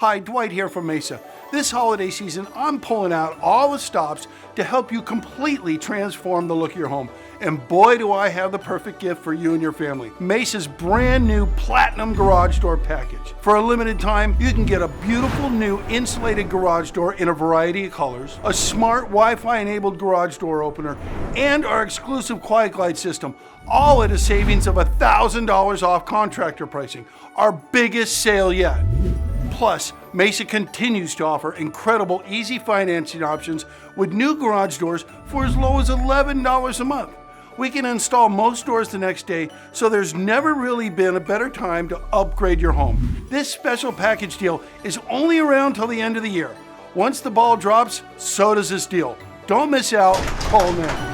Hi, Dwight here from Mesa. This holiday season, I'm pulling out all the stops to help you completely transform the look of your home. And boy, do I have the perfect gift for you and your family. Mesa's brand new Platinum Garage Door package. For a limited time, you can get a beautiful new insulated garage door in a variety of colors, a smart Wi-Fi enabled garage door opener, and our exclusive Quiet Glide system, all at a savings of $1,000 off contractor pricing, our biggest sale yet. Plus, Mesa continues to offer incredible easy financing options with new garage doors for as low as $11 a month. We can install most doors the next day, so there's never really been a better time to upgrade your home. This special package deal is only around till the end of the year. Once the ball drops, so does this deal. Don't miss out, call now.